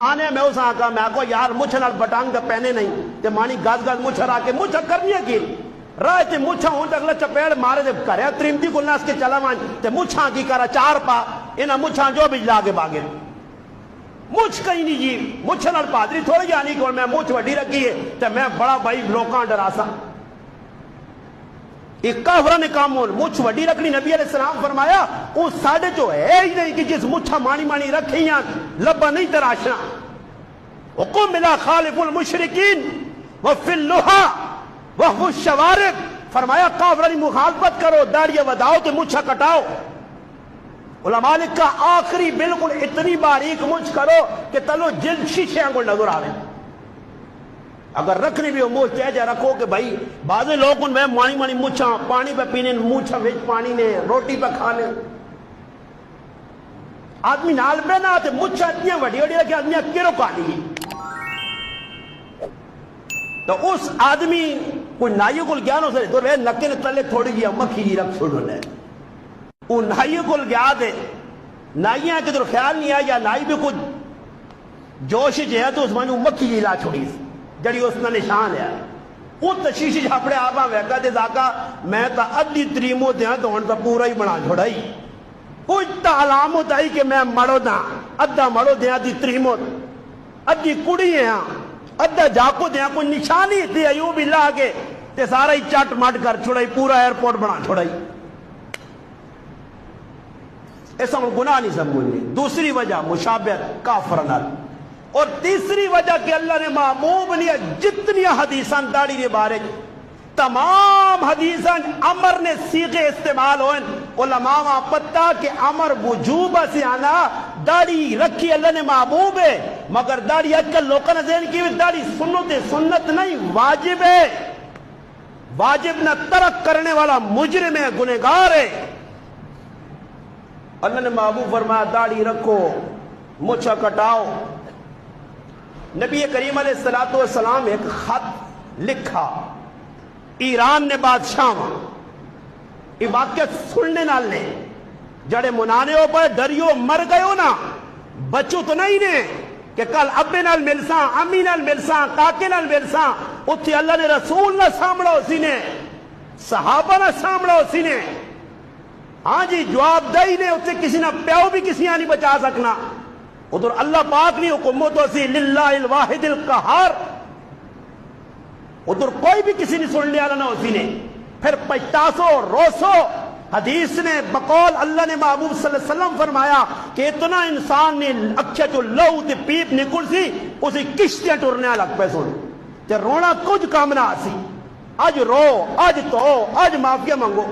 آنے میں اس آقا میں کو یار مچھا نال بٹانگ دا پہنے نہیں تے مانی گاز گاز مچھا را کے مچھا کرنی ہے کی رائے تے مچھا ہون اگلا چپیڑ مارے دے کرے تریمتی کو ناس کے چلا مان تے مچھا کی کرا چار پا انہا مچھا جو بھی لاغے باگے مچھ کہیں نہیں جی مچھا نال پادری تھوڑی جانی کہ میں مچھ وڈی رکھی ہے تے میں بڑا بھائی لوکاں ڈراسا ایک کافرہ نے کام ہون مچھ وڈی رکھنی نبی علیہ السلام فرمایا اس ساڑھے جو ہے ہی نہیں کہ جس مچھا مانی مانی رکھیاں لبا نہیں تراشنا وقم الى خالف المشرکین وفی اللحا وحو الشوارب فرمایا کافرہ نے مخالفت کرو داڑیاں وداؤ تو مچھا کٹاؤ علماء نے کہا آخری بالکل اتنی باریک مچھ کرو کہ تلو جلد شیشے کو نظر آوے اگر رکھنی بھی ہو موچ چاہے رکھو کہ بھائی بعض لوگ ان میں مانی مانی مچھا پانی پہ پینے مچھا ویچ پانی نے روٹی پہ کھانے آدمی نال پہ نہ آتے مچھا اتنی وڈی وڈی رکھے آدمی کیرو کھانی تو اس آدمی کوئی نائیوں کو گیا نو سے تو رہے نکے نے تلے تھوڑی گیا مکھی جی رکھ چھوڑو لے وہ نائیوں کو گیا دے نائیاں ہیں کہ تو خیال نہیں آیا یا نائی بھی کچھ جوش جو ہے تو اس مانی مکھی جی لا چھوڑی جڑی اس نے نشان ہے وہ تشیشی جھاپڑے آبا ویکا دے زاکا میں تا ادھی تریمو دیا تو انتا پورا ہی بنا جھوڑائی کچھ تا علامت آئی کہ میں مڑو دا ادھا مڑو دیا دی تریمو ادھی کڑی ہیں ادھا جاکو دیا کوئی نشانی تھی ایو بھی لاغے تے سارا ہی چاٹ مٹ کر چھوڑائی پورا ایئرپورٹ بنا چھوڑائی ایسا گناہ نہیں سمجھنی دوسری وجہ مشابہت کافرنال اور تیسری وجہ کہ اللہ نے محبوب نے جتنی حدیثاں داڑی نے بارے تمام حدیثاں امر نے سیغے استعمال ہوئے علماء پتہ کہ امر وجوب سے آنا داڑی رکھی اللہ نے محبوب ہے مگر داڑی اکل لوکاں نے ذہن کی داڑی سنت نہیں واجب ہے واجب نہ ترک کرنے والا مجرم ہے گنہگار ہے اللہ نے محبوب فرمایا داڑی رکھو مچھا کٹاؤ نبی کریم علیہ السلام ایک خط لکھا ایران نے بادشاہ یہ واقعہ سننے نال نے جڑے منانے ہو پائے ڈریو مر گئے ہو نا بچو تو نہیں نے کہ کل ابے نال ملساں امی نال ملساں کاکے نال ملساں اتھی اللہ نے رسول نہ سامڑا اسی نے صحابہ نہ سامڑا اسی نے ہاں جی جواب دائی نے اتھے کسی نہ پیو بھی کسی نہیں بچا سکنا ادھر اللہ پاک نہیں حکومت اسی للہ الواحد القہار ادھر کوئی بھی کسی نہیں سن لیا نہ اسی نے پھر پچتاسو روسو حدیث نے بقول اللہ نے محبوب صلی اللہ علیہ وسلم فرمایا کہ اتنا انسان نے اکھے جو لہو تے پیپ نکل سی اسی کشتیاں ٹرنے لگ پہ سن تے رونا کچھ کام نہ آسی آج رو آج تو آج معافیا منگو